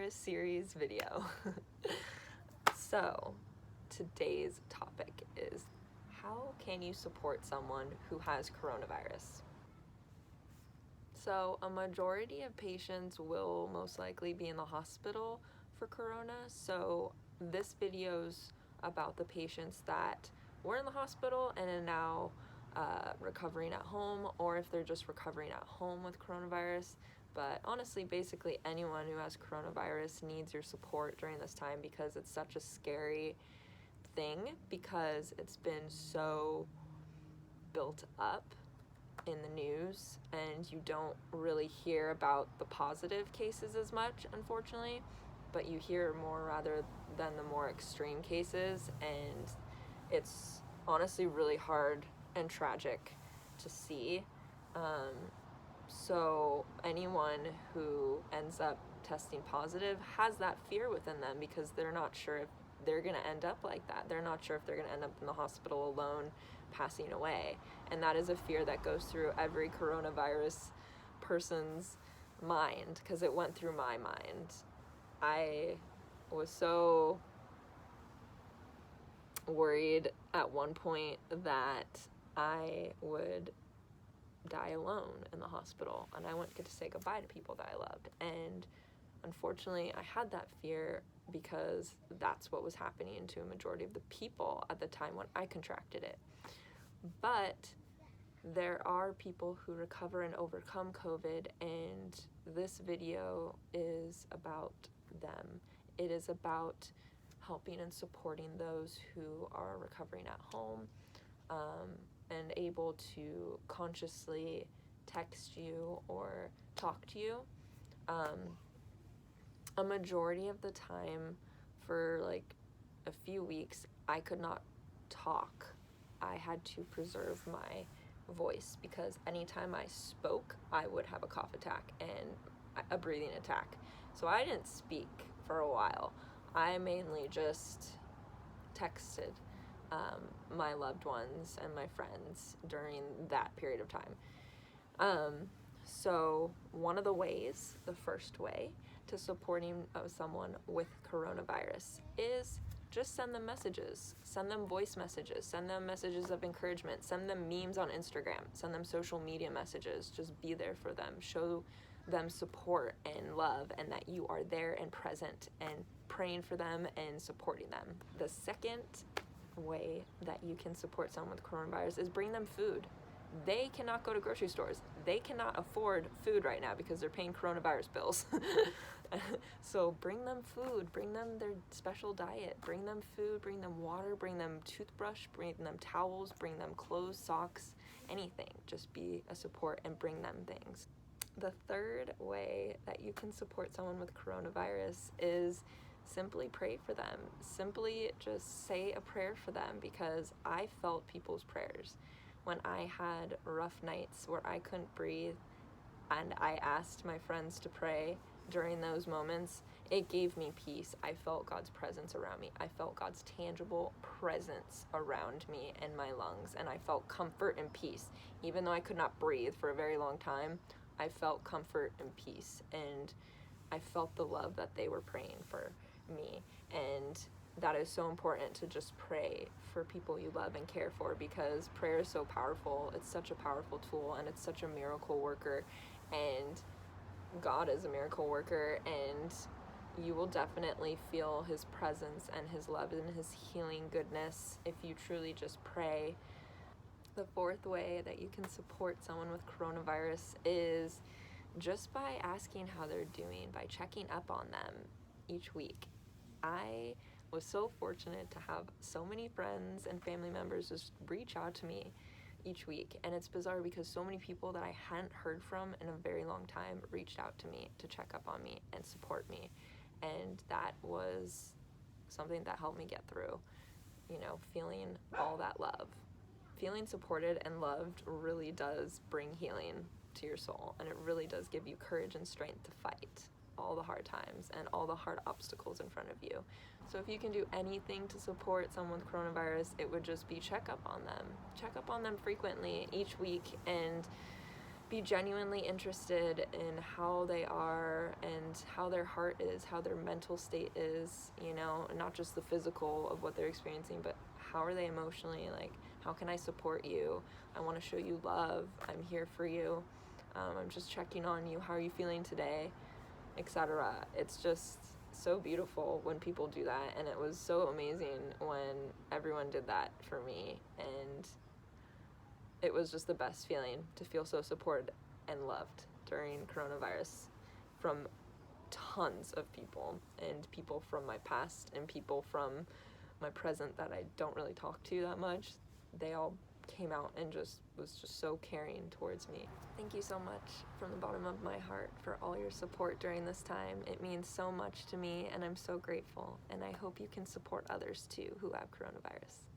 coronavirus series video. So, today's topic is, how can you support someone who has coronavirus? So, a majority of patients will most likely be in the hospital for corona, so this video's about the patients that were in the hospital and are now recovering at home, or if they're just recovering at home with coronavirus. But honestly, basically anyone who has coronavirus needs your support during this time, because it's such a scary thing, because it's been so built up in the news and you don't really hear about the positive cases as much, unfortunately, but you hear more rather than the more extreme cases, and it's honestly really hard and tragic to see. So anyone who ends up testing positive has that fear within them, because they're not sure if they're going to end up like that. They're not sure if they're going to end up in the hospital alone, passing away. And that is a fear that goes through every coronavirus person's mind, because it went through my mind. I was so worried at one point that I would die alone in the hospital and I wouldn't get to say goodbye to people that I loved. And unfortunately, I had that fear because that's what was happening to a majority of the people at the time when I contracted it. But there are people who recover and overcome COVID, and this video is about them. It is about helping and supporting those who are recovering at home, and able to consciously text you or talk to you. A majority of the time, for like a few weeks, I could not talk. I had to preserve my voice, because anytime I spoke, I would have a cough attack and a breathing attack. So I didn't speak for a while. I mainly just texted my loved ones and my friends during that period of time. So one of the ways, the first way to supporting someone with coronavirus is just send them messages, send them voice messages, send them messages of encouragement, send them memes on Instagram, send them social media messages. Just be there for them, show them support and love, and that you are there and present and praying for them and supporting them. The second way that you can support someone with coronavirus is bring them food. They cannot go to grocery stores. They cannot afford food right now because they're paying coronavirus bills. So bring them food, bring them their special diet, bring them food, bring them water, bring them toothbrush, bring them towels, bring them clothes, socks, anything. Just be a support and bring them things. The third way that you can support someone with coronavirus is simply pray for them. Simply just say a prayer for them, because I felt people's prayers when I had rough nights where I couldn't breathe, and I asked my friends to pray during those moments. It gave me peace. I felt God's presence around me. I felt God's tangible presence around me and my lungs, and I felt comfort and peace. Even though I could not breathe for a very long time, I felt comfort and peace, and I felt the love that they were praying for me. And that is so important, to just pray for people you love and care for, because prayer is so powerful. It's such a powerful tool, and it's such a miracle worker, and God is a miracle worker, and you will definitely feel his presence and his love and his healing goodness if you truly just pray. The fourth way that you can support someone with coronavirus is just by asking how they're doing, by checking up on them each week. I was so fortunate to have so many friends and family members just reach out to me each week, and it's bizarre because so many people that I hadn't heard from in a very long time reached out to me to check up on me and support me, and that was something that helped me get through, feeling all that love. Feeling supported and loved really does bring healing to your soul, and it really does give you courage and strength to fight all the hard times and all the hard obstacles in front of you. So if you can do anything to support someone with coronavirus, it would just be check up on them. Check up on them frequently each week, and be genuinely interested in how they are and how their heart is, how their mental state is, you know, and not just the physical of what they're experiencing, but how are they emotionally, like, how can I support you? I want to show you love. I'm here for you. I'm just checking on you. How are you feeling today? Etc. It's just so beautiful when people do that, and it was so amazing when everyone did that for me, and it was just the best feeling to feel so supported and loved during coronavirus from tons of people, and people from my past and people from my present that I don't really talk to that much. They all came out and just was just so caring towards me. Thank you so much from the bottom of my heart for all your support during this time. It means so much to me, and I'm so grateful, and I hope you can support others too who have coronavirus.